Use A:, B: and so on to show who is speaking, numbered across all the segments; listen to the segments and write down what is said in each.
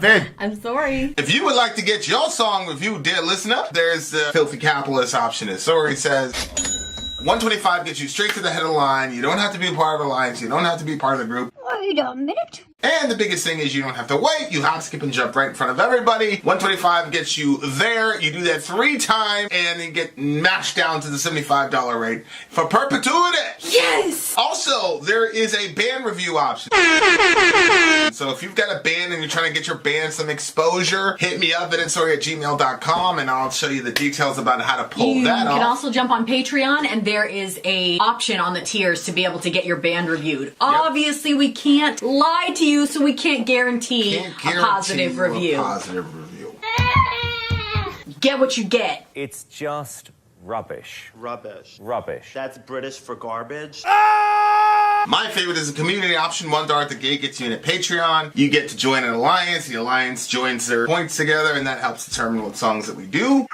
A: Vin.
B: I'm sorry.
C: If you would like to get your song reviewed, dear listener, there's the filthy capitalist option. As Sori says, $125 gets you straight to the head of the line. You don't have to be part of the alliance. You don't have to be part of the group.
D: Wait a minute.
C: And the biggest thing is you don't have to wait. You hop, skip, and jump right in front of everybody. $125 gets you there. You do that 3 times, and you get mashed down to the $75 rate for perpetuity.
B: Yes!
C: Also, there is a band review option. So if you've got a band and you're trying to get your band some exposure, hit me up at vinsori@gmail.com, and I'll show you the details about how to pull that off.
B: You can also jump on Patreon, and there is a option on the tiers to be able to get your band reviewed. Yep. Obviously, we can't lie to you, so we can't guarantee a positive review. Get what you get.
E: It's just rubbish.
F: Rubbish.
E: Rubbish.
F: That's British for garbage.
C: My favorite is the community option. $1 at the gate gets you in a Patreon. You get to join an alliance. The alliance joins their points together, and that helps determine what songs that we do.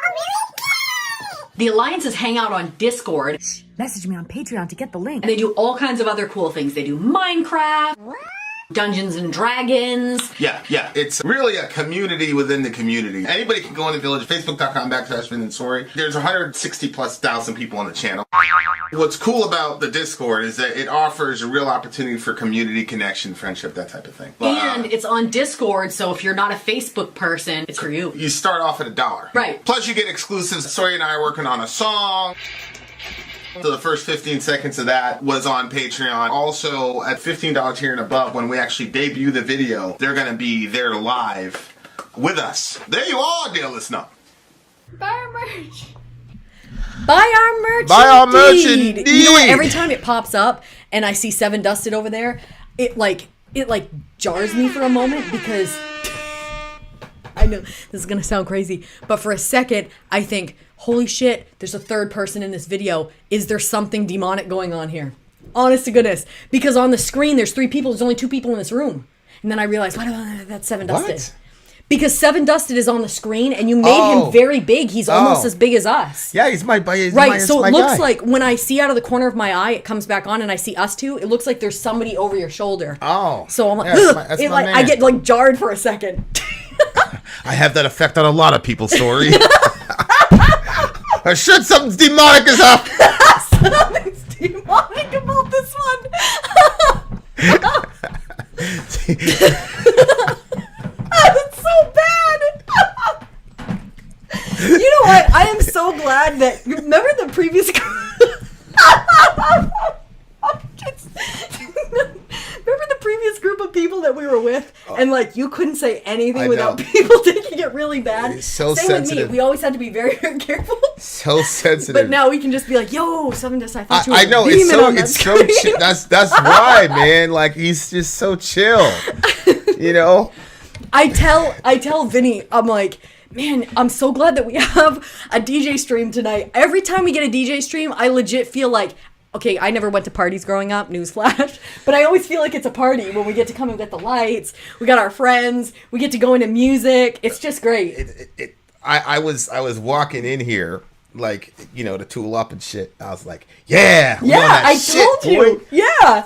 B: The alliances hang out on Discord.
G: Message me on Patreon to get the link.
B: And they do all kinds of other cool things. They do Minecraft, Dungeons and Dragons.
C: Yeah. It's really a community within the community. Anybody can go in the village, facebook.com/Vin and Sori. There's 160,000+ people on the channel. What's cool about the Discord is that it offers a real opportunity for community connection, friendship, that type of thing.
B: And it's on Discord, so if you're not a Facebook person, it's for you.
C: You start off at $1.
B: Right.
C: Plus you get exclusives. Sori and I are working on a song. So the first 15 seconds of that was on Patreon. Also, at $15 tier and above, when we actually debut the video, they're going to be there live with us. There you are, dear listener.
B: Buy our merch. Buy our merch.
A: Buy our merch indeed.
B: You know what? Every time it pops up and I see Seven Dusted over there, it jars me for a moment because I know this is going to sound crazy, but for a second, I think, holy shit, there's a third person in this video. Is there something demonic going on here? Honest to goodness. Because on the screen, there's 3 people. There's only 2 people in this room. And then I realized, that's Seven Dusted.
A: What?
B: Because Seven Dusted is on the screen, and you made him very big. He's almost as big as us.
A: Yeah, he's my buddy.
B: Right, so it looks like when I see out of the corner of my eye, it comes back on, and I see us 2. It looks like there's somebody over your shoulder.
A: Oh.
B: So I'm like,
A: that's my man.
B: I get jarred for a second.
A: I have that effect on a lot of people, Sori. Or should something's demonic is up.
B: Something's demonic about this one. That's so bad. You know what? I am so glad that. Remember the previous. Remember the previous group of people that we were with, and you couldn't say anything without people taking it really bad.
A: It's so
B: Same
A: sensitive.
B: with me. We always had to be very, very careful.
A: So sensitive.
B: But now we can just be like, "Yo, Seven Dust, I thought you were
A: I know
B: a demon on that
A: it's so chill. That's why, man. He's just so chill. You know.
B: I tell Vinny, I'm like, man, I'm so glad that we have a DJ stream tonight. Every time we get a DJ stream, I legit feel like, okay, I never went to parties growing up, newsflash, but I always feel like it's a party when we get to come and get the lights. We got our friends. We get to go into music. It's just great.
A: I was walking in here, to tool up and shit. I was like, yeah,
B: I told you.
A: Boy.
B: Yeah.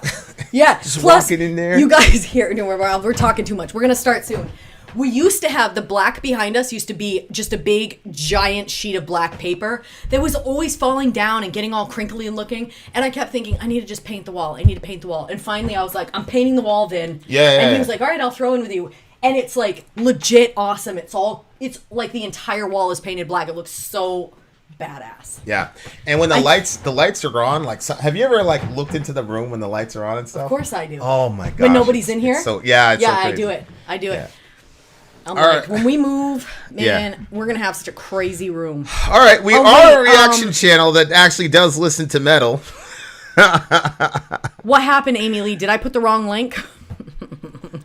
A: Just
B: Plus,
A: walking in there.
B: You guys here, no, we're talking too much. We're going to start soon. We used to have the black behind us used to be just a big giant sheet of black paper that was always falling down and getting all crinkly and looking. And I kept thinking, I need to just paint the wall. And finally I was like, I'm painting the wall, Vin.
A: Yeah.
B: And he was like, all right, I'll throw in with you. And it's legit awesome. It's like the entire wall is painted black. It looks so badass.
A: Yeah. And when the lights are on, have you ever looked into the room when the lights are on and stuff?
B: Of course I do.
A: Oh my god.
B: When nobody's in here?
A: It's so crazy.
B: I do it. I'm
A: All
B: like,
A: right.
B: when we move, man, we're going to have such a crazy room.
A: All right, we are a reaction channel that actually does listen to metal.
B: What happened, Amy Lee? Did I put the wrong link?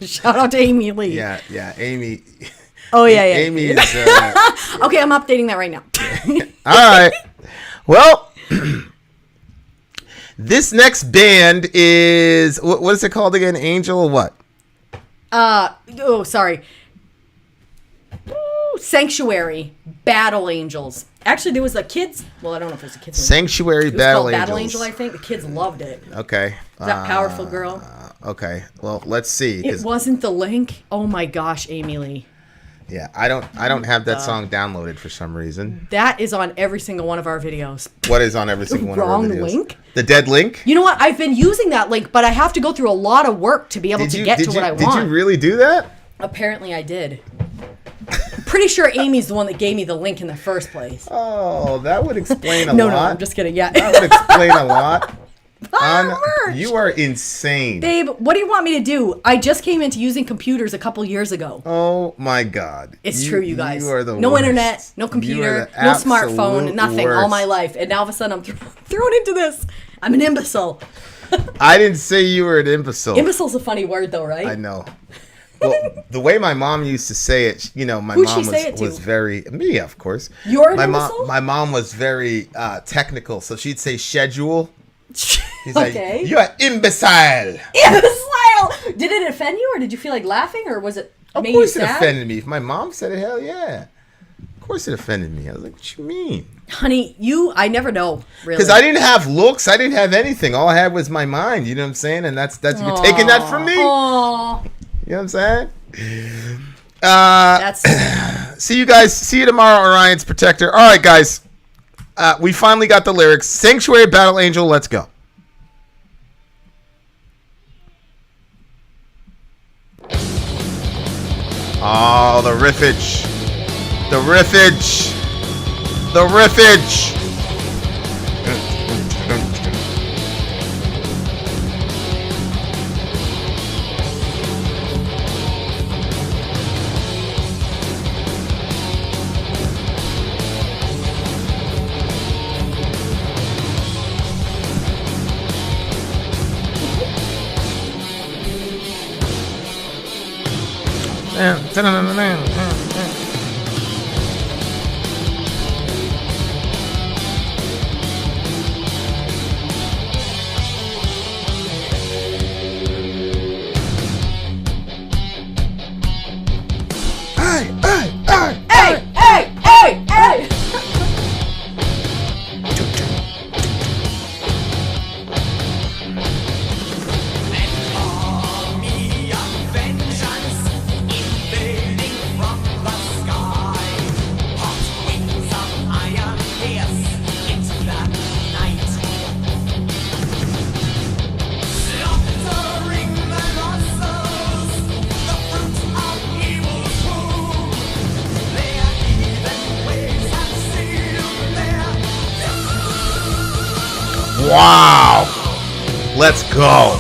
B: Shout out to Amy Lee.
A: Yeah, Amy.
B: Oh, yeah.
A: Amy is...
B: Okay, I'm updating that right now.
A: All right. Well, this next band is... What is it called again? Angel or what?
B: Sorry. Sanctuary Battle Angels. Actually, there was a kids. Well, I don't know if it was a kids.
A: Sanctuary
B: It was
A: Battle
B: called
A: Angels.
B: Battle Angel, I think. The kids loved it.
A: Okay.
B: That powerful girl.
A: Okay. Well, let's see.
B: It wasn't the link. Oh my gosh, Amy Lee.
A: Yeah, I don't have that song downloaded for some reason.
B: That is on every single one of our videos.
A: What is on every single one of our videos?
B: Wrong link?
A: The dead link?
B: You know what? I've been using that link, but I have to go through a lot of work to be able to get to what I want.
A: Did you really do that?
B: Apparently I did. I'm pretty sure Amy's the one that gave me the link in the first place.
A: Oh, that would explain a lot.
B: No, I'm just kidding. Yeah.
A: That would explain a lot.
B: Merch.
A: You are insane.
B: Babe, what do you want me to do? I just came into using computers a couple years ago.
A: Oh my God.
B: It's true, you guys.
A: You are the
B: no
A: worst.
B: internet, no
A: You are
B: computer,
A: the
B: no smartphone,
A: absolute
B: nothing all
A: worst.
B: my life. And now all of a sudden I'm thrown into this. I'm an imbecile.
A: I didn't say you were an imbecile.
B: Imbecile's a funny word though, right?
A: I know. Well, the way my mom used to say it, you know, my
B: Who'd
A: mom
B: she say it to?
A: was very me, of course.
B: You're an
A: my
B: imbecile?
A: My mom was very technical, so she'd say schedule. She's
B: Okay.
A: like, "You're imbecile."
B: Imbecile! Did it offend you, or did you feel like laughing, or was it
A: Of
B: made you
A: course it
B: sad?
A: offended me. If my mom said it, hell yeah. Of course it offended me. I was like, what you mean?
B: Honey, I never know, really.
A: Because I didn't have looks. I didn't have anything. All I had was my mind. You know what I'm saying? And that's you're taking that from me.
B: Aww.
A: You know what I'm saying?
B: That's
A: See you guys. See you tomorrow, Orion's Protector. All right, guys. We finally got the lyrics. Sanctuary Battle Angel. Let's go. Oh, the riffage. The riffage. The riffage.
B: hey!
A: Wow. Let's go.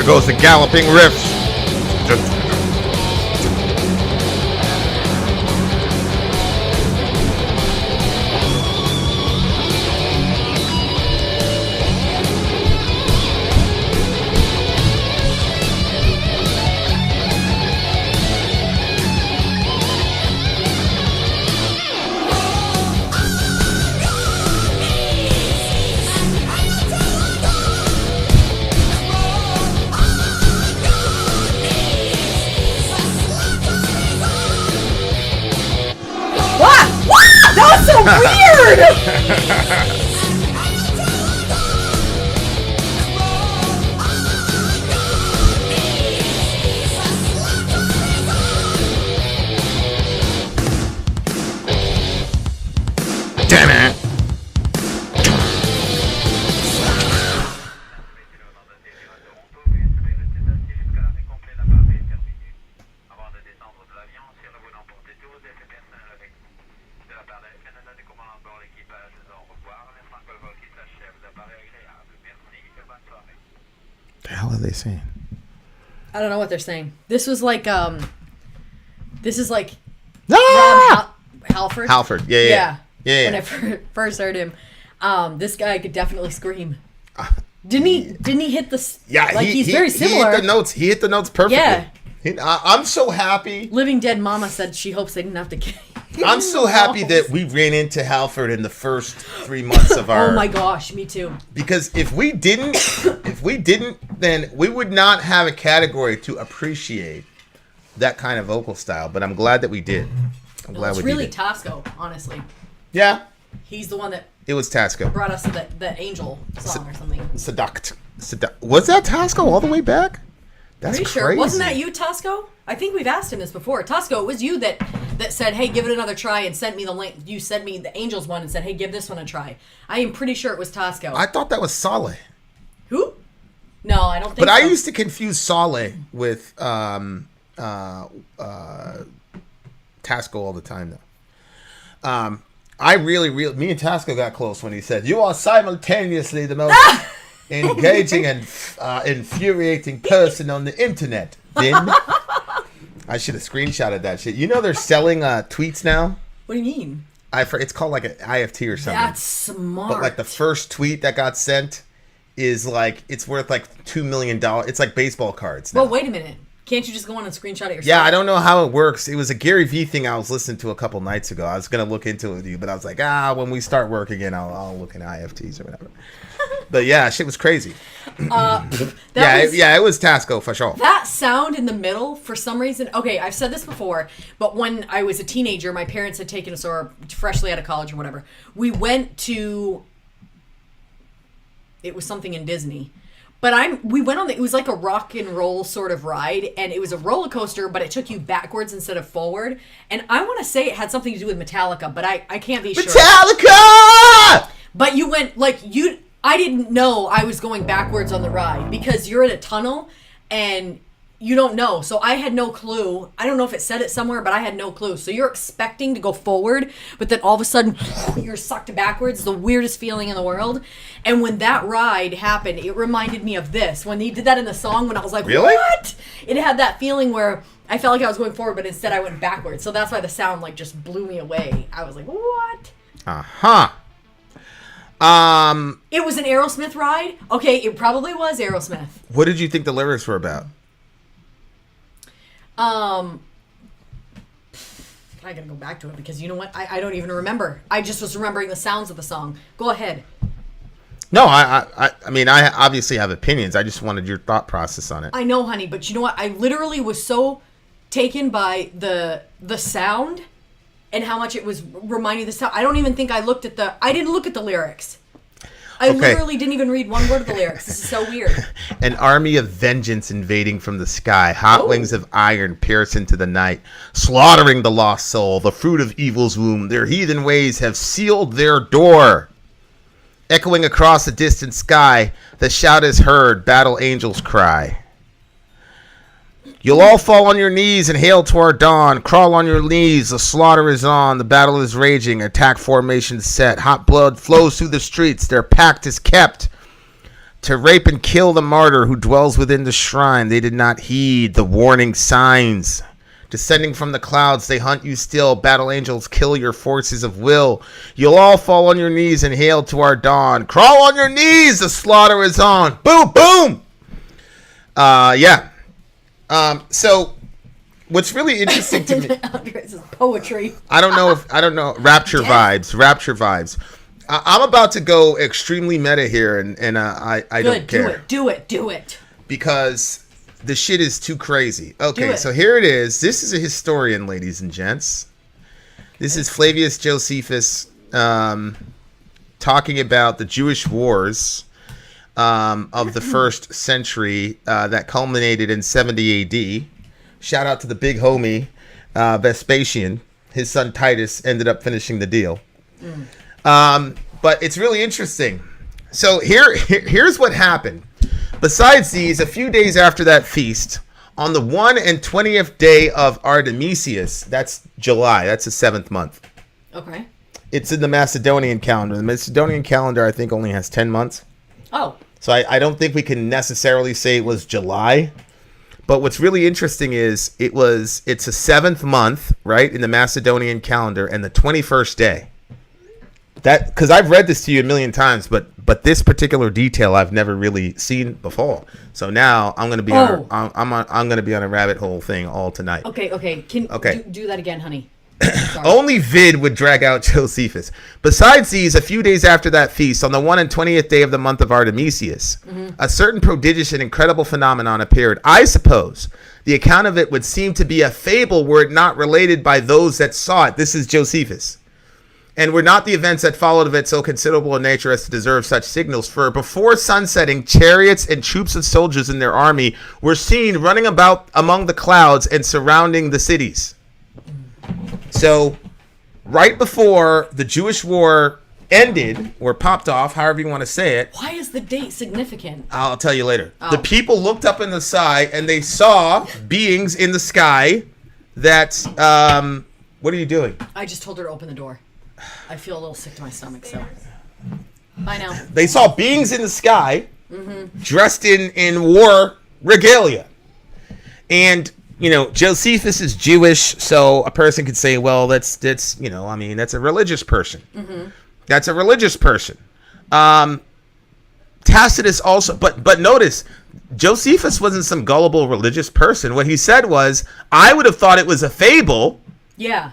A: There goes the galloping riffs.
B: That's so weird!
A: Damn it! The hell are they saying?
B: I don't know what they're saying. This was like, this is like
A: Ah!
B: Rob Halford.
A: Halford, yeah.
B: When I first heard him, this guy could definitely scream. Didn't he hit the?
A: Yeah,
B: like he's very similar.
A: He hit the notes perfectly.
B: Yeah.
A: I'm so happy.
B: Living Dead Mama said she hopes they didn't have to get.
A: I'm so happy that we ran into Halford in the first 3 months of our.
B: Oh my gosh, me too.
A: Because if we didn't, then we would not have a category to appreciate that kind of vocal style. But I'm glad that we did. I'm glad
B: It's
A: we
B: really
A: did.
B: Tasco, honestly.
A: Yeah,
B: He's the one that
A: it was Tasco.
B: brought us to the Angel song or something.
A: Seduct. Was that Tasco all the way back? That's
B: Pretty
A: crazy.
B: sure. Wasn't that you, Tasco? I think we've asked him this before. Tasco, it was you that said, hey, give it another try and sent me the link. You sent me the Angels one and said, hey, give this one a try. I am pretty sure it was Tasco.
A: I thought that was Saleh.
B: Who? No, I don't think
A: But
B: so.
A: I used to confuse Saleh with Tasco all the time, though. I really, me and Tasco got close when he said, "You are simultaneously the most engaging and infuriating person on the internet." Vin. I should have screenshotted that shit. You know they're selling tweets now.
B: What do you mean?
A: It's called like an IFT or something.
B: That's smart.
A: But like the first tweet that got sent is like it's worth like $2 million. It's like baseball cards now.
B: Well, wait a minute. Can't you just go on and screenshot it yourself?
A: Yeah, I don't know how it works. It was a Gary Vee thing I was listening to a couple nights ago. I was going to look into it with you, but I was like, when we start work again, I'll look in IFTs or whatever. But yeah, shit was crazy. It was Tasco for sure.
B: That sound in the middle, for some reason, okay, I've said this before, but when I was a teenager, my parents had taken us, or freshly out of college or whatever, we went to, it was something in Disney. But we went on it was like a rock and roll sort of ride, and it was a roller coaster, but it took you backwards instead of forward. And I want to say it had something to do with Metallica, but I can't be sure.
A: Metallica!
B: But you went I didn't know I was going backwards on the ride because you're in a tunnel and you don't know. So I had no clue. I don't know if it said it somewhere, but I had no clue. So you're expecting to go forward, but then all of a sudden you're sucked backwards. The weirdest feeling in the world. And when that ride happened, it reminded me of this. When he did that in the song, when I was like,
A: really?
B: What? It had that feeling where I felt like I was going forward, but instead I went backwards. So that's why the sound just blew me away. I was like, what?
A: Uh-huh.
B: It was an Aerosmith ride. Okay, it probably was Aerosmith.
A: What did you think the lyrics were about?
B: I gotta go back to it because you know what? I don't even remember. I just was remembering the sounds of the song. Go ahead.
A: No, I mean, I obviously have opinions. I just wanted your thought process on it.
B: I know, honey, but you know what? I literally was so taken by the sound and how much it was reminding the sound. I don't even think I didn't look at the lyrics. I literally didn't even read one word of the lyrics. This is so weird.
A: An army of vengeance invading from the sky. Hot wings of iron pierce into the night. Slaughtering the lost soul. The fruit of evil's womb. Their heathen ways have sealed their door. Echoing across the distant sky. The shout is heard. Battle angels cry. You'll all fall on your knees and hail to our dawn. Crawl on your knees. The slaughter is on. The battle is raging. Attack formation set. Hot blood flows through the streets. Their pact is kept. to rape and kill the martyr who dwells within the shrine. They did not heed the warning signs. Descending from the clouds, they hunt you still. Battle angels kill your forces of will. You'll all fall on your knees and hail to our dawn. Crawl on your knees, the slaughter is on. Boom, boom. Yeah. So what's really interesting to me,
B: This is poetry.
A: I don't know, rapture vibes. I'm about to go extremely meta here, and I don't care.
B: Do it.
A: Because the shit is too crazy. Okay, so here it is. This is a historian, ladies and gents. This is Flavius Josephus talking about the Jewish wars of the first century that culminated in 70 AD. Shout out to the big homie Vespasian. His son Titus ended up finishing the deal. But it's really interesting. So here's what happened. Besides these, a few days after that feast, on the 1 and 20th day of Artemisius, that's July, that's the 7th month.
B: Okay.
A: It's in the Macedonian calendar. The Macedonian calendar, I think, only has 10 months.
B: Oh.
A: So I don't think we can necessarily say it was July. But what's really interesting is it's a 7th month, right, in the Macedonian calendar, and the 21st day. That, because I've read this to you a million times, but this particular detail I've never really seen before. So now I'm gonna be I'm gonna be on a rabbit hole thing all tonight.
B: Okay. Do that again, honey.
A: Only Vid would drag out Josephus. Besides these, a few days after that feast, on the 1 and 20th day of the month of Artemisius, a certain prodigious and incredible phenomenon appeared. I suppose the account of it would seem to be a fable were it not related by those that saw it. This is Josephus. And were not the events that followed of it so considerable in nature as to deserve such signals. For before sunsetting, chariots and troops of soldiers in their army were seen running about among the clouds and surrounding the cities. So, right before the Jewish war ended, or popped off, however you want to say it.
B: Why is the date significant?
A: I'll tell you later. The people looked up in the sky and they saw beings in the sky that, what are you doing?
B: I just told her to open the door. I feel a little sick to my stomach, so. Bye now.
A: They saw beings in the sky dressed in war regalia. And, you know, Josephus is Jewish, so a person could say, well, that's that's a religious person. That's a religious person. Tacitus also, but notice, Josephus wasn't some gullible religious person. What he said was, I would have thought it was a fable.
B: Yeah.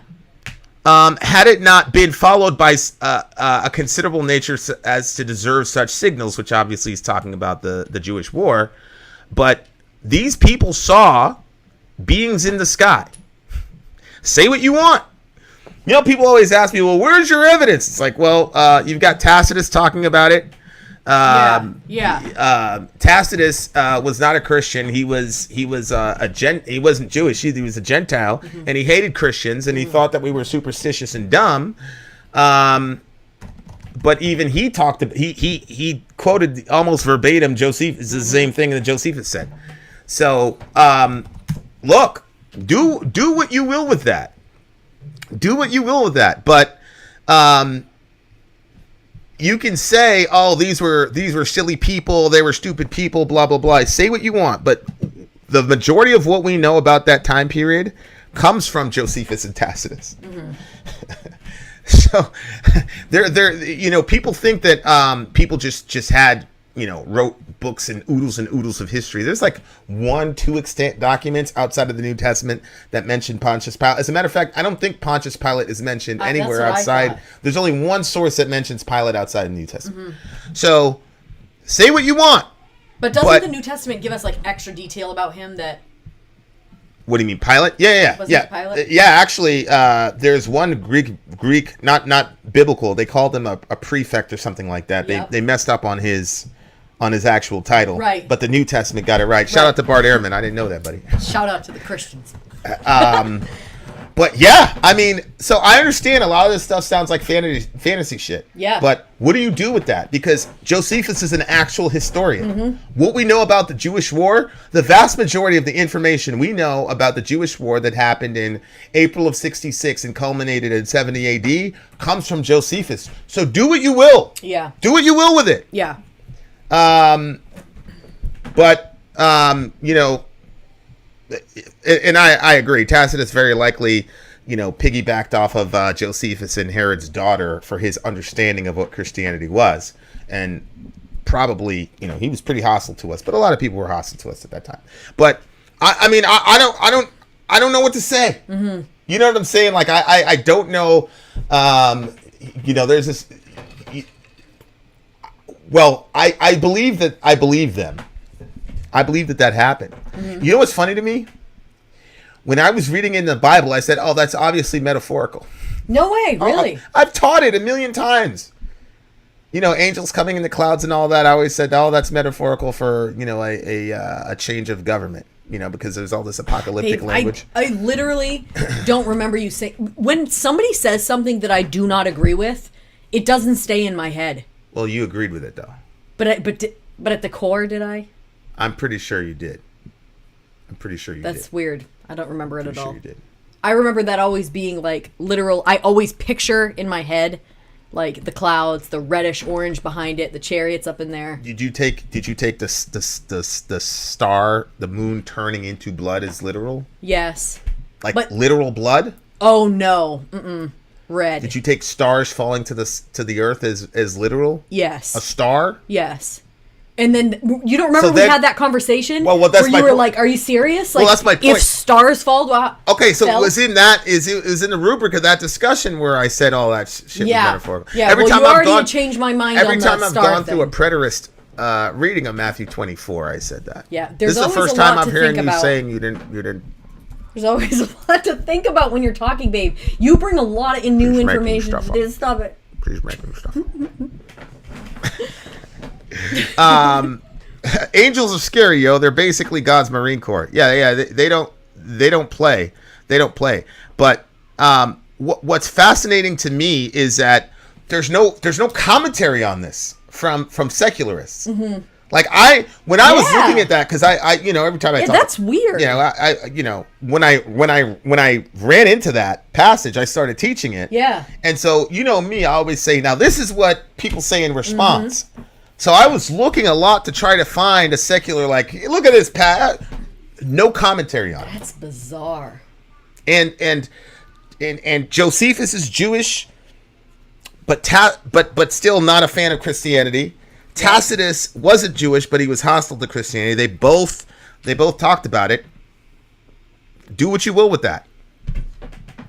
A: Had it not been followed by a considerable nature as to deserve such signals, which obviously is talking about the Jewish war. But these people saw beings in the sky. Say what you want. You know, people always ask me, well, where's your evidence? It's like, well, you've got Tacitus talking about it. Tacitus was not a Christian. He wasn't Jewish. He was a Gentile, and he hated Christians, and he thought that we were superstitious and dumb. But even he he quoted almost verbatim Josephus, the same thing that Josephus said. So look, do what you will with that. Do what you will with that, but you can say, oh, these were silly people, they were stupid people, blah, blah, blah. Say what you want, but the majority of what we know about that time period comes from Josephus and Tacitus. So there, people think that people just had, wrote books and oodles of history. There's like 1-2 extant documents outside of the New Testament that mention Pontius Pilate. As a matter of fact, I don't think Pontius Pilate is mentioned anywhere outside. There's only one source that mentions Pilate outside of the New Testament. So say what you want.
B: But doesn't the New Testament give us like extra detail about him that...
A: What do you mean, Pilate? Yeah.
B: Pilate?
A: Yeah, actually, there's one Greek, not biblical. They called him a prefect or something like that.
B: Yep.
A: They messed up on his actual title.
B: Right.
A: But the New Testament got it right. Shout out to Bart Ehrman. I didn't know that, buddy.
B: Shout out to the Christians.
A: But yeah, I mean, so I understand a lot of this stuff sounds like fantasy shit.
B: Yeah.
A: But what do you do with that? Because Josephus is an actual historian. What we know about the Jewish war, the vast majority of the information we know about the Jewish war that happened in April of 66 and culminated in 70 AD comes from Josephus. So do what you will.
B: Yeah.
A: Do what you will with it.
B: Yeah.
A: But you know, and I agree. Tacitus very likely, you know, piggybacked off of Josephus and Herod's daughter for his understanding of what Christianity was, and probably, you know, he was pretty hostile to us. But a lot of people were hostile to us at that time. But I mean, I don't know what to say. Mm-hmm. You know what I'm saying? Like I don't know. You know, there's this. Well, I believe them. I believe that happened. Mm-hmm. You know what's funny to me? When I was reading in the Bible, I said, "Oh, that's obviously metaphorical."
B: No way, really?
A: I've taught it a million times. You know, angels coming in the clouds and all that. I always said, "Oh, that's metaphorical for, you know, a change of government." You know, because there's all this apocalyptic language.
B: I literally don't remember you saying, when somebody says something that I do not agree with, it doesn't stay in my head.
A: Well, you agreed with it though.
B: But at the core, did I?
A: I'm pretty sure you did.
B: That's weird. I don't remember it at all.
A: You did.
B: I remember that always being like literal. I always picture in my head like the clouds, the reddish orange behind it, the chariots up in there.
A: Did you take the star, the moon turning into blood as literal?
B: Yes.
A: But literal blood?
B: Oh no. Red.
A: Did you take stars falling to the earth as literal?
B: Yes.
A: A star?
B: Yes. And then you don't remember we had that conversation?
A: Well, that's
B: where you were like, "Are you serious?" Like,
A: well, that's my point.
B: If stars fall,
A: okay, so
B: fell?
A: it was in the rubric of that discussion where I said all that shit was metaphorical.
B: Yeah. Every time you already changed my mind.
A: Every
B: on
A: time
B: the
A: I've
B: star
A: gone
B: thing.
A: through a preterist reading of Matthew 24, I said that.
B: Yeah,
A: this is the first time I'm hearing you saying you didn't.
B: There's always a lot to think about when you're talking, babe. You bring a lot of new information to this. Stop it.
A: Please make me stop. Angels are scary, yo. They're basically God's Marine Corps. Yeah. They don't play. But what's fascinating to me is that there's no commentary on this from secularists. Mm-hmm. Like when I was looking at that, because I you know, every time I talk,
B: that's weird.
A: You know, I you know, when I ran into that passage, I started teaching it.
B: Yeah.
A: And so, you know me, I always say, now this is what people say in response. Mm-hmm. So I was looking a lot to try to find a secular, like, hey, look at this, Pat. No commentary on it.
B: That's bizarre.
A: And Josephus is Jewish, but still not a fan of Christianity. Tacitus wasn't Jewish, but he was hostile to Christianity. They both talked about it. Do what you will with that.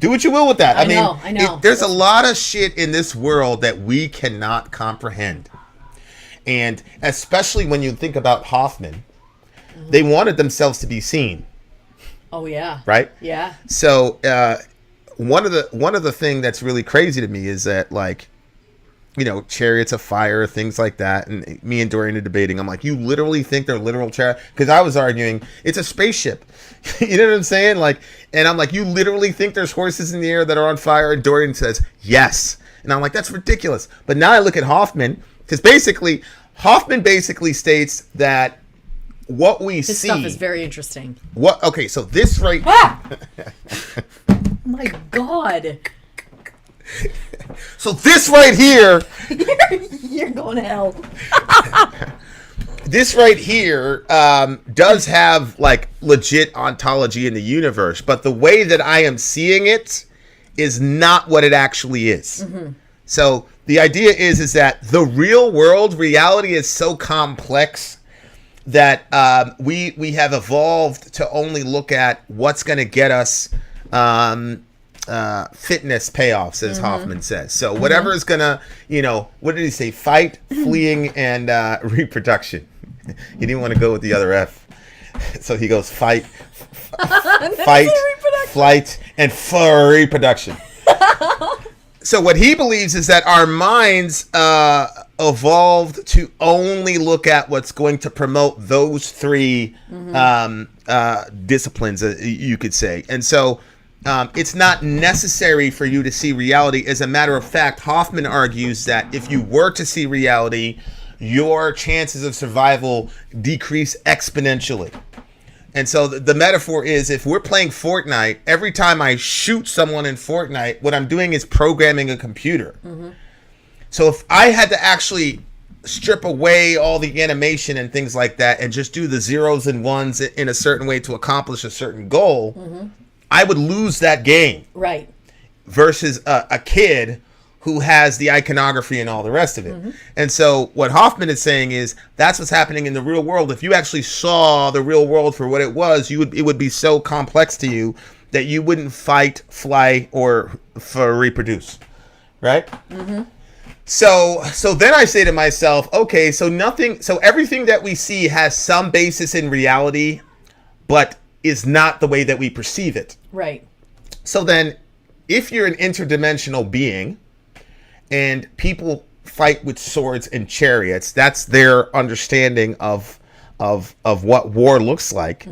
A: I know. There's a lot of shit in this world that we cannot comprehend. And especially when you think about Hoffman, they wanted themselves to be seen.
B: Oh yeah.
A: Right?
B: Yeah.
A: So one of the thing that's really crazy to me is that, like, you know, chariots of fire, things like that. And me and Dorian are debating. I'm like, you literally think they're literal chariots? Because I was arguing, it's a spaceship. You know what I'm saying? Like, and I'm like, you literally think there's horses in the air that are on fire? And Dorian says, yes. And I'm like, that's ridiculous. But now I look at Hoffman, because Hoffman basically states that what we see...
B: This stuff is very interesting.
A: Okay, so this right...
B: Ah! Oh my God.
A: So this right here...
B: You're going to hell.
A: This right here does have, like, legit ontology in the universe, but the way that I am seeing it is not what it actually is. Mm-hmm. So the idea is that the real world, reality is so complex that we have evolved to only look at what's going to get us fitness payoffs, as Hoffman says. So whatever is going to, you know, what did he say? Fight, fleeing, and reproduction. He didn't want to go with the other F. So he goes fight, flight, and reproduction. So what he believes is that our minds evolved to only look at what's going to promote those three disciplines, you could say. And so it's not necessary for you to see reality. As a matter of fact, Hoffman argues that if you were to see reality, your chances of survival decrease exponentially. And so the metaphor is, if we're playing Fortnite, every time I shoot someone in Fortnite, what I'm doing is programming a computer. Mm-hmm. So if I had to actually strip away all the animation and things like that and just do the zeros and ones in a certain way to accomplish a certain goal, I would lose that game.
B: Right.
A: Versus a kid who has the iconography and all the rest of it. And so what Hoffman is saying is that's what's happening in the real world. If you actually saw the real world for what it was, it would be so complex to you that you wouldn't fight, fly, or reproduce. Right? So then I say to myself, okay, so everything that we see has some basis in reality, but is not the way that we perceive it.
B: Right.
A: So then, if you're an interdimensional being and people fight with swords and chariots, that's their understanding of what war looks like,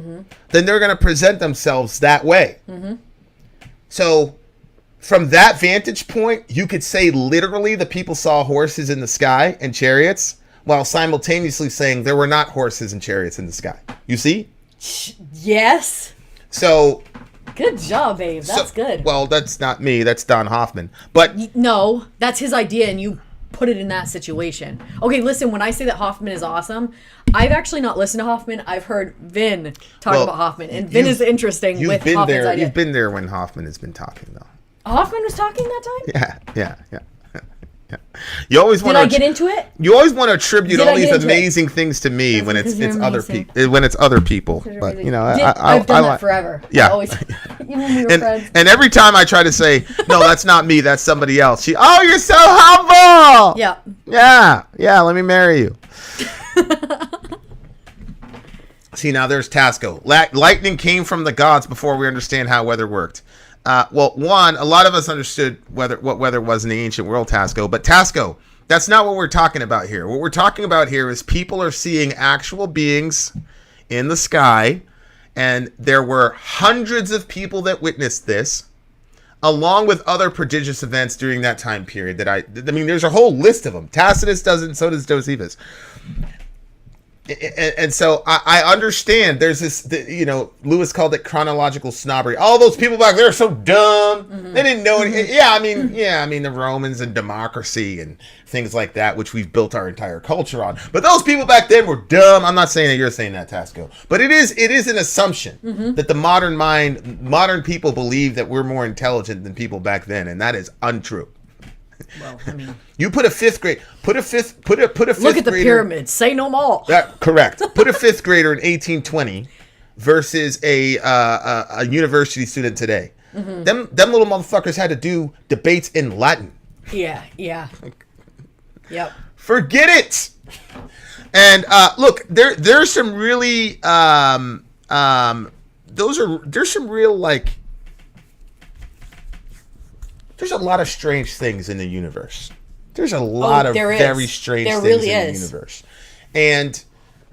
A: then they're going to present themselves that way. So from that vantage point, you could say literally the people saw horses in the sky and chariots, while simultaneously saying there were not horses and chariots in the sky. You see?
B: Yes.
A: So...
B: Good job, babe. That's good.
A: Well, that's not me. That's Don Hoffman. But
B: no, that's his idea, and you put it in that situation. Okay, listen, when I say that Hoffman is awesome, I've actually not listened to Hoffman. I've heard Vin talk about Hoffman, and Vin is interesting with Hoffman's idea.
A: You've been there when Hoffman has been talking, though.
B: Hoffman was talking that time?
A: Yeah. You always want
B: Did I get into it?
A: You always want to attribute all these amazing things to me when it's other people. When it's other people, but
B: I've done that forever.
A: Yeah.
B: Even when we were friends.
A: And every time I try to say, no, that's not me, that's somebody else. You're so humble.
B: Yeah.
A: Yeah. Let me marry you. See, now there's Tasco. Lightning came from the gods before we understand how weather worked. Well, one, a lot of us understood what weather was in the ancient world, Tasco. But Tasco, that's not what we're talking about here. What we're talking about here is people are seeing actual beings in the sky. And there were hundreds of people that witnessed this, along with other prodigious events during that time period. There's a whole list of them. Tacitus does it, and so does Josephus. And so I understand there's this, Lewis called it chronological snobbery. All those people back there are so dumb. They didn't know anything. I mean, the Romans and democracy and things like that, which we've built our entire culture on. But those people back then were dumb. I'm not saying that you're saying that, Tasco. But it is an assumption that the modern people believe that we're more intelligent than people back then. And that is untrue.
B: Well, I mean,
A: you put a fifth grade. Put a fifth. Look at
B: the pyramids. Say no more.
A: Correct. Put a fifth grader in 1820 versus a university student today. Them little motherfuckers had to do debates in Latin.
B: Yeah. Yep.
A: Forget it. And look, there's some really there's some real there's a lot of strange things in the universe. There's a lot of very strange things in the universe. And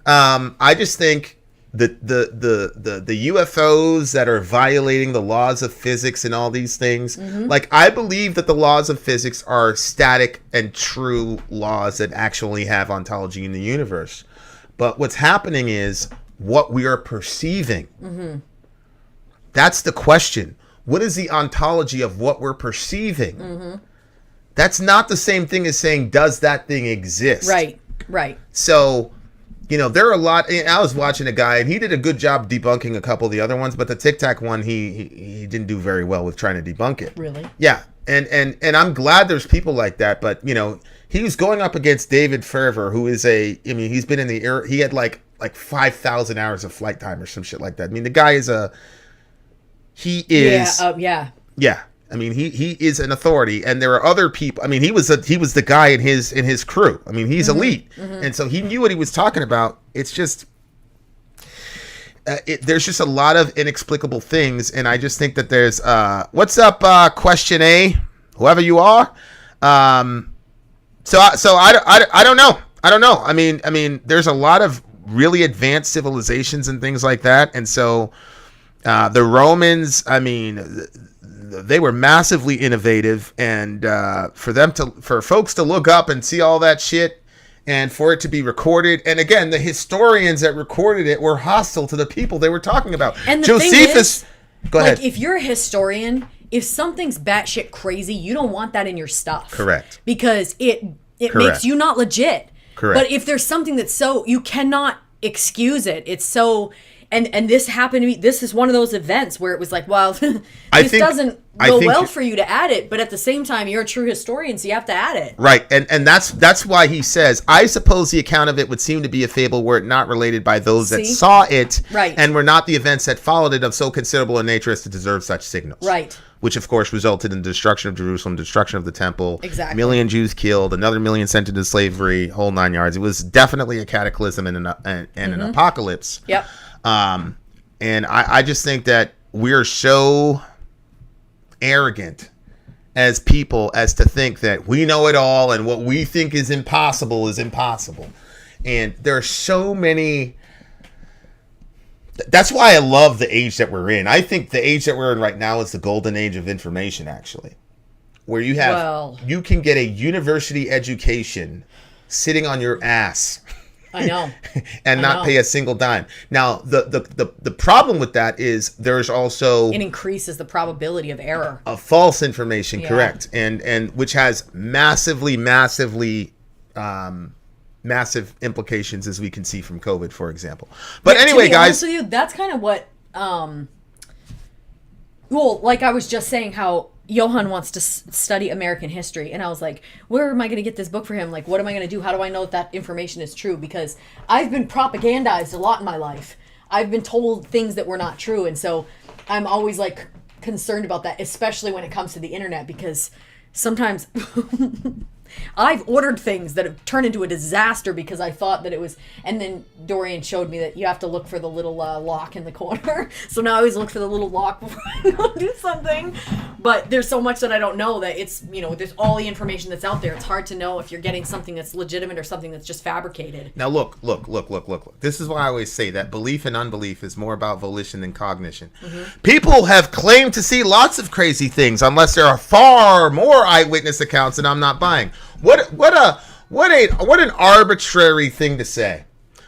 A: I just think that the UFOs that are violating the laws of physics and all these things, I believe that the laws of physics are static and true laws that actually have ontology in the universe. But what's happening is what we are perceiving. That's the question. What is the ontology of what we're perceiving? That's not the same thing as saying, does that thing exist?
B: Right.
A: So, there are a lot. I was watching a guy, and he did a good job debunking a couple of the other ones, but the Tic Tac one, he didn't do very well with trying to debunk it.
B: Really?
A: Yeah. And I'm glad there's people like that, but, he was going up against David Ferver, who is he's been in the air. He had like 5,000 hours of flight time or some shit like that. I mean, the guy is He is. Yeah. I mean, he is an authority, and there are other people. I mean, he was the guy in his crew. I mean, he's elite, and so he knew what he was talking about. It's just there's just a lot of inexplicable things, and I just think that there's what's up, question A, whoever you are. So I don't know. I mean, there's a lot of really advanced civilizations and things like that, and so. The Romans, they were massively innovative, and for folks to look up and see all that shit, and for it to be recorded, and again, the historians that recorded it were hostile to the people they were talking about.
B: And the
A: Josephus,
B: thing is,
A: go ahead.
B: If you're a historian, if something's batshit crazy, you don't want that in your stuff.
A: Correct.
B: Because it makes you not legit.
A: Correct.
B: But if there's something that's so, you cannot excuse it. It's so, and this happened to me. This is one of those events where it was like, well, this doesn't go well for you to add it, but at the same time, you're a true historian, so you have to add it.
A: Right, and that's why he says, I suppose the account of it would seem to be a fable were it not related by those that saw it,
B: right,
A: and were not the events that followed it of so considerable a nature as to deserve such signals.
B: Right.
A: Which, of course, resulted in the destruction of Jerusalem, destruction of the temple,
B: exactly,
A: million Jews killed, another million sent into slavery, whole 9 yards. It was definitely a cataclysm and an apocalypse.
B: Yep.
A: And I just think that we're so arrogant as people as to think that we know it all and what we think is impossible is impossible. And there are so many. That's why I love the age that we're in. I think the age that we're in right now is the golden age of information, actually, where you have you can get a university education sitting on your ass.
B: I know.
A: And not pay a single dime. Now, the problem with that is there's also
B: it increases the probability of error. Of
A: false information, correct. And which has massive implications, as we can see from COVID, for example. But anyway, guys,
B: with you, that's kind of what well, like I was just saying how Johan wants to study American history, and I was like, where am I going to get this book for him? Like, what am I going to do? How do I know that information is true? Because I've been propagandized a lot in my life. I've been told things that were not true, and so I'm always like concerned about that, especially when it comes to the internet, because sometimes I've ordered things that have turned into a disaster because I thought that it was, and then Dorian showed me that you have to look for the little lock in the corner. So now I always look for the little lock before I go do something. But there's so much that I don't know that it's, there's all the information that's out there. It's hard to know if you're getting something that's legitimate or something that's just fabricated.
A: Now look. This is why I always say that belief and unbelief is more about volition than cognition. Mm-hmm. People have claimed to see lots of crazy things unless there are far more eyewitness accounts that I'm not buying. What an arbitrary thing to say.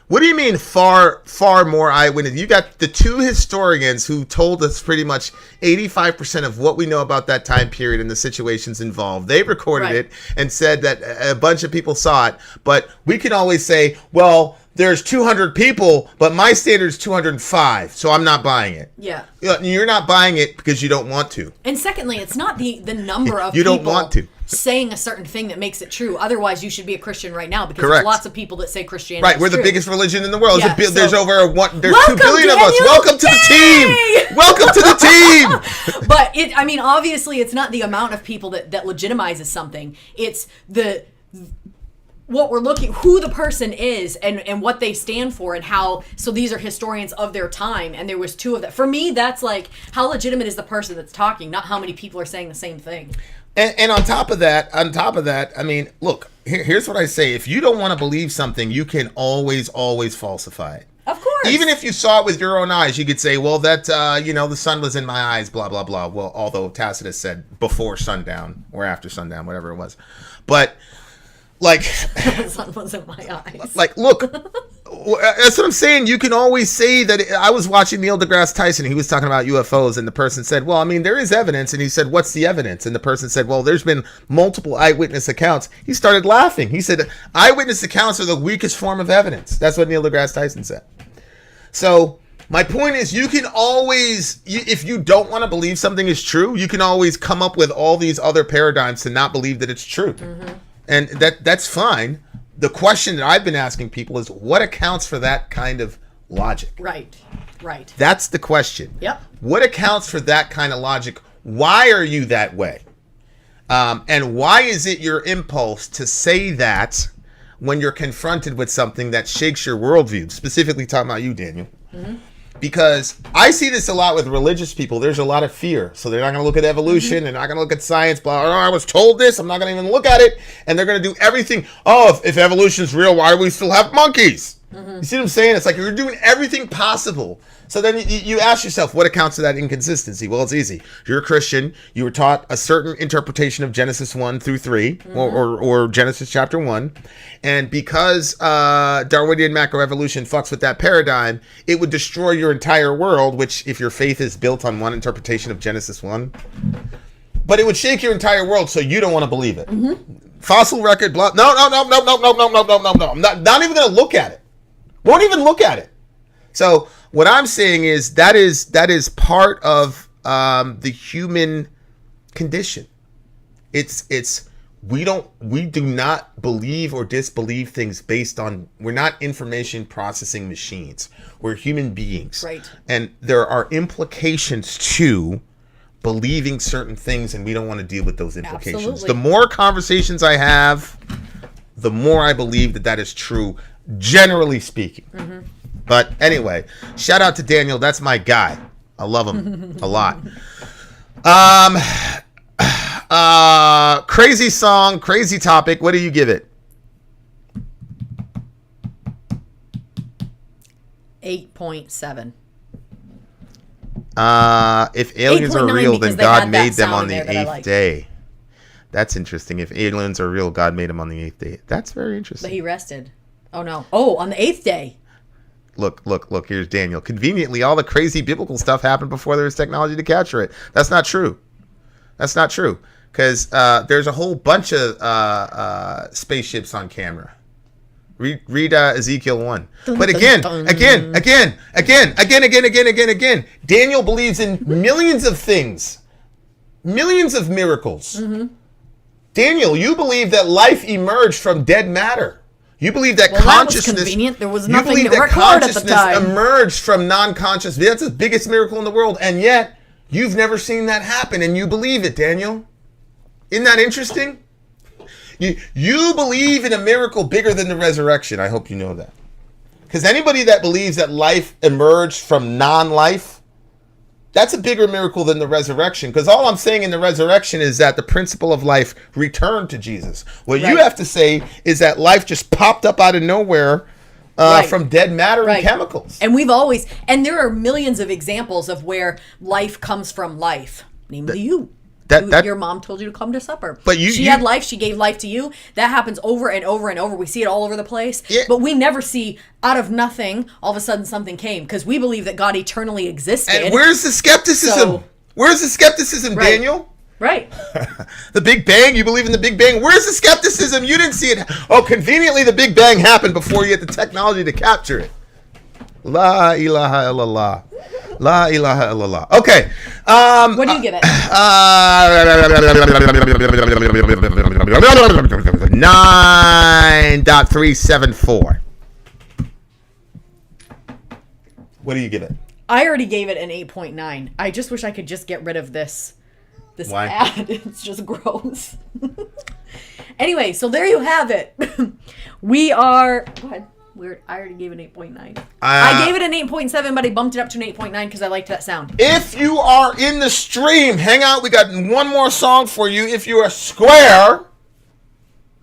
A: What do you mean far more eyewitness? You got the two historians who told us pretty much 85% of what we know about that time period and the situations involved. They recorded it and said that a bunch of people saw it, but we can always say, well, there's 200 people, but my standard is 205, so I'm not buying it.
B: Yeah.
A: You're not buying it because you don't want to.
B: And secondly, it's not the number of
A: you
B: people
A: don't want to
B: saying a certain thing that makes it true. Otherwise, you should be a Christian right now, because
A: Correct.
B: There's lots of people that say Christianity
A: Right,
B: is
A: we're
B: true.
A: The biggest religion in the world.
B: Yeah,
A: there's over 2 billion
B: Daniel!
A: of us. Welcome to the team. Welcome to the team.
B: But obviously, it's not the amount of people that legitimizes something. It's what we're looking, who the person is and what they stand for and how. So these are historians of their time, and there was two of them. For me, that's like, how legitimate is the person that's talking, not how many people are saying the same thing.
A: And on top of that, I mean, look, here's what I say. If you don't want to believe something, you can always falsify it.
B: Of course.
A: Even if you saw it with your own eyes, you could say, well, that, the sun was in my eyes, blah, blah, blah. Well, although Tacitus said before sundown or after sundown, whatever it was. But, like...
B: the sun was in my eyes.
A: Like, look... That's what I'm saying. You can always say that. I was watching Neil deGrasse Tyson. He was talking about UFOs, and the person said, well, I mean, there is evidence. And he said, what's the evidence? And the person said, well, there's been multiple eyewitness accounts. He started laughing. He said, eyewitness accounts are the weakest form of evidence. That's what Neil deGrasse Tyson said. So my point is, you can always, if you don't want to believe something is true, you can always come up with all these other paradigms to not believe that it's true. Mm-hmm. And that's fine. The question that I've been asking people is, what accounts for that kind of logic?
B: Right.
A: That's the question.
B: Yep.
A: What accounts for that kind of logic? Why are you that way? And why is it your impulse to say that when you're confronted with something that shakes your worldview? Specifically talking about you, Daniel. Mm-hmm. Because I see this a lot with religious people. There's a lot of fear. So they're not going to look at evolution. Mm-hmm. They're not going to look at science. Blah, blah, blah. I was told this. I'm not going to even look at it. And they're going to do everything. Oh, if evolution's real, why do we still have monkeys? Mm-hmm. You see what I'm saying? It's like you're doing everything possible. So then you ask yourself, what accounts for that inconsistency? Well, it's easy. You're a Christian. You were taught a certain interpretation of Genesis 1 through 3, mm-hmm. or Genesis chapter 1. And because Darwinian macroevolution fucks with that paradigm, it would destroy your entire world, which, if your faith is built on one interpretation of Genesis 1, but it would shake your entire world, so you don't want to believe it. Mm-hmm. Fossil record, blah. No. I'm not even going to look at it. Won't even look at it. So what I'm saying is that is part of the human condition. We do not believe or disbelieve things based on, we're not information processing machines. We're human beings.
B: Right.
A: And there are implications to believing certain things, and we don't want to deal with those implications.
B: Absolutely.
A: The more conversations I have, the more I believe that is true, generally speaking. Mm-hmm. But anyway, shout out to Daniel. That's my guy. I love him a lot. Crazy song, crazy topic. What do you give it?
B: 8.7.
A: If aliens are
B: 8.9
A: real, then
B: because they
A: God
B: had
A: made
B: that
A: them
B: sound
A: on the
B: there that I
A: 8th
B: liked.
A: day. That's interesting. If aliens are real, God made them on the 8th day. That's very
B: But
A: interesting.
B: he rested. Oh, no. Oh, on the 8th day.
A: Look. Here's Daniel. Conveniently, all the crazy biblical stuff happened before there was technology to capture it. That's not true. Because there's a whole bunch of spaceships on camera. Read Ezekiel 1. But again, Daniel believes in millions of things. Millions of miracles. Mm-hmm. Daniel, you believe that life emerged from dead matter. You believe that consciousness.
B: That was convenient. There was
A: You
B: nothing
A: believe
B: to
A: that
B: record at the
A: consciousness
B: time.
A: emerged from non-conscious. That's the biggest miracle in the world, and yet you've never seen that happen, and you believe it, Daniel. Isn't that interesting? You believe in a miracle bigger than the resurrection. I hope you know that. Because anybody that believes that life emerged from non-life, that's a bigger miracle than the resurrection. Because all I'm saying in the resurrection is that the principle of life returned to Jesus. What you have to say is that life just popped up out of nowhere from dead matter and chemicals.
B: And there are millions of examples of where life comes from life. Namely you. Your mom told you to come to supper.
A: But
B: she had life. She gave life to you. That happens over and over and over. We see it all over the place. Yeah. But we never see out of nothing, all of a sudden something came. Because we believe that God eternally existed.
A: And where's the skepticism? Where's the skepticism, Daniel?
B: Right.
A: The Big Bang? You believe in the Big Bang? Where's the skepticism? You didn't see it. Oh, conveniently the Big Bang happened before you had the technology to capture it. La ilaha illallah. La ilaha illallah. Okay.
B: What do you give it?
A: 9.374. What do you give it?
B: I already gave it an 8.9. I just wish I could just get rid of this
A: Why?
B: ad. It's just gross. Anyway, so there you have it. We are... Go ahead. Weird. I already gave it an 8.9. I gave it an 8.7, but I bumped it up to an 8.9 because I liked that sound.
A: If you are in the stream, hang out. We got one more song for you. If you're a square,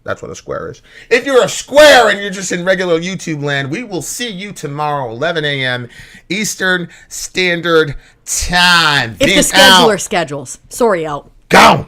A: that's what a square is. If you're a square and you're just in regular YouTube land, we will see you tomorrow, 11 a.m. Eastern Standard Time.
B: If the scheduler schedules. Sorry, out.
A: Go!